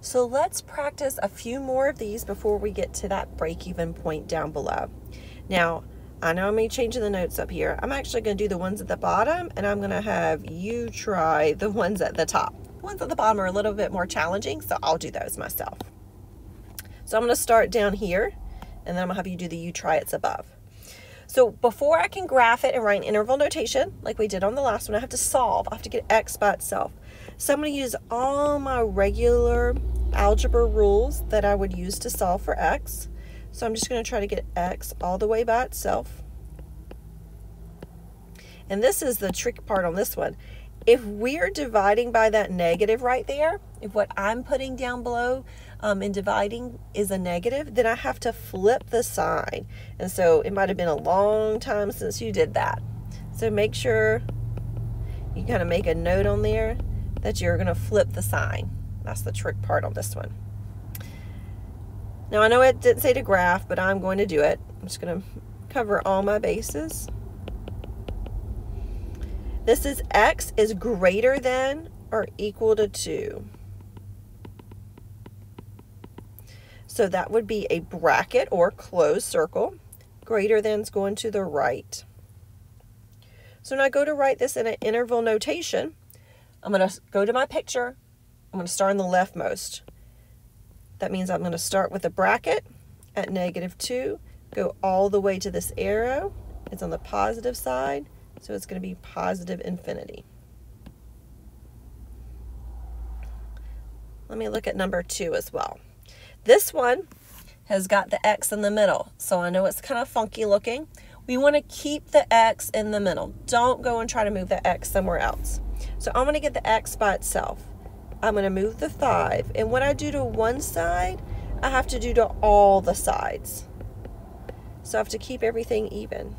So let's practice a few more of these before we get to that break-even point down below. Now, I know I'm changing the notes up here. I'm actually going to do the ones at the bottom, and I'm going to have you try the ones at the top. The ones at the bottom are a little bit more challenging, so I'll do those myself. So I'm going to start down here, and then I'm going to have you do the you try it's above. So before I can graph it and write an interval notation, like we did on the last one, I have to solve. I have to get x by itself. So I'm going to use all my regular algebra rules that I would use to solve for x. So I'm just going to try to get x all the way by itself. And this is the trick part on this one. If we're dividing by that negative right there, if what I'm putting down below in dividing is a negative, then I have to flip the sign. And so it might have been a long time since you did that. So make sure you kind of make a note on there that you're going to flip the sign. That's the trick part on this one. Now I know it didn't say to graph, but I'm going to do it. I'm just going to cover all my bases. This is x is greater than or equal to 2. So that would be a bracket or closed circle. Greater than is going to the right. So when I go to write this in an interval notation, I'm going to go to my picture. I'm going to start on the leftmost. That means I'm going to start with a bracket at -2, go all the way to this arrow. It's on the positive side, so it's going to be positive infinity. Let me look at number 2 as well. This one has got the x in the middle, so I know it's kind of funky looking. We want to keep the x in the middle. Don't go and try to move the x somewhere else. So I'm going to get the x by itself. I'm going to move the 5, and what I do to one side, I have to do to all the sides. So I have to keep everything even.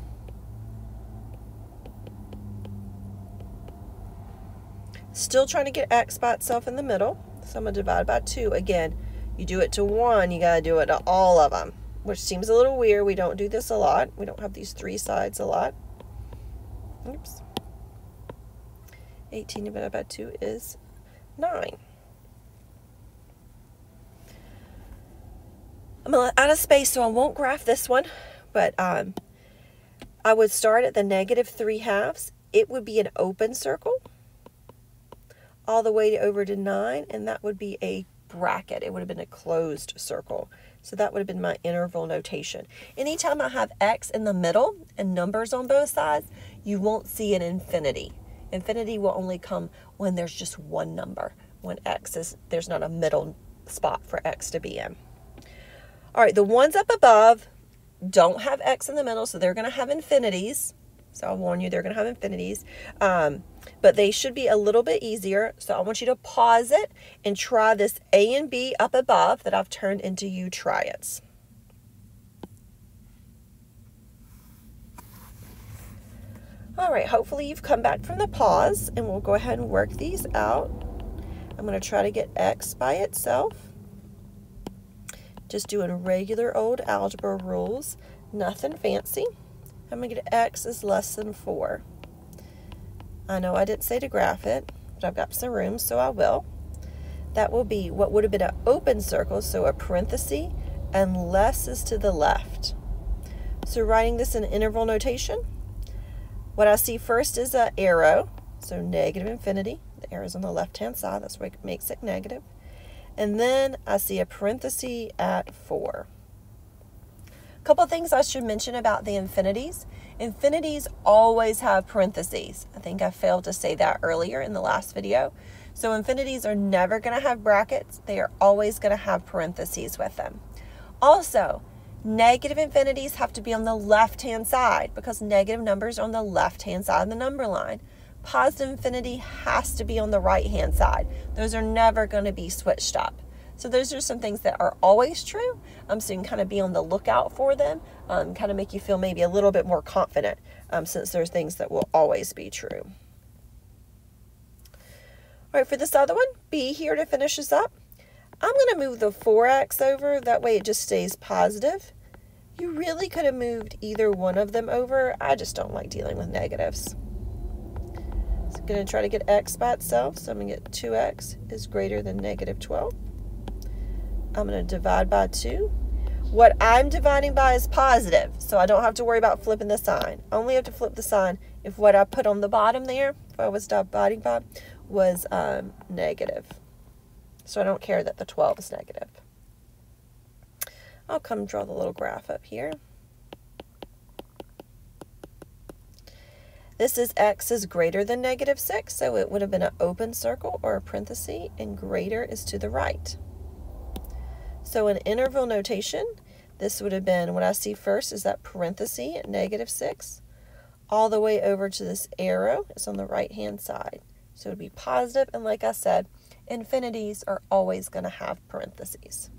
Still trying to get x by itself in the middle, so I'm going to divide by 2. Again, you do it to one, you got to do it to all of them, which seems a little weird. We don't do this a lot. We don't have these 3 sides a lot. Oops. 18 divided by 2 is 9. I'm out of space, so I won't graph this one, but I would start at the -3/2. It would be an open circle all the way over to 9, and that would be a bracket. It would have been a closed circle. So that would have been my interval notation. Anytime I have x in the middle and numbers on both sides, you won't see an infinity. Infinity will only come when there's just one number. When there's not a middle spot for x to be in. All right, the ones up above don't have x in the middle, so they're going to have infinities. So I'll warn you, they're going to have infinities. But they should be a little bit easier. So I want you to pause it and try this A and B up above that I've turned into you try it. All right, hopefully you've come back from the pause, and we'll go ahead and work these out. I'm going to try to get x by itself. Just doing regular old algebra rules, nothing fancy. I'm going to get x is less than 4. I know I didn't say to graph it, but I've got some room, so I will. That will be what would have been an open circle, so a parenthesis, and less is to the left. So writing this in interval notation, what I see first is an arrow, so negative infinity. The arrow's on the left-hand side, that's what makes it negative. And then I see a parenthesis at 4. A couple things I should mention about the infinities. Infinities always have parentheses. I think I failed to say that earlier in the last video. So infinities are never going to have brackets. They are always going to have parentheses with them. Also, negative infinities have to be on the left-hand side because negative numbers are on the left-hand side of the number line. Positive infinity has to be on the right-hand side. Those are never going to be switched up. So those are some things that are always true. So you can kind of be on the lookout for them, kind of make you feel maybe a little bit more confident since there's things that will always be true. All right, for this other one, B here to finish this up, I'm going to move the 4x over. That way it just stays positive. You really could have moved either one of them over. I just don't like dealing with negatives. So I'm going to try to get x by itself. So I'm going to get 2x is greater than -12. I'm going to divide by 2. What I'm dividing by is positive, so I don't have to worry about flipping the sign. I only have to flip the sign if what I put on the bottom there, if I was dividing by, was negative. So I don't care that the 12 is negative. I'll come draw the little graph up here. This is x is greater than negative 6, so it would have been an open circle or a parenthesis, and greater is to the right. So in interval notation, this would have been, what I see first is that parenthesis at negative 6, all the way over to this arrow. It's on the right-hand side. So it would be positive, and like I said, infinities are always going to have parentheses.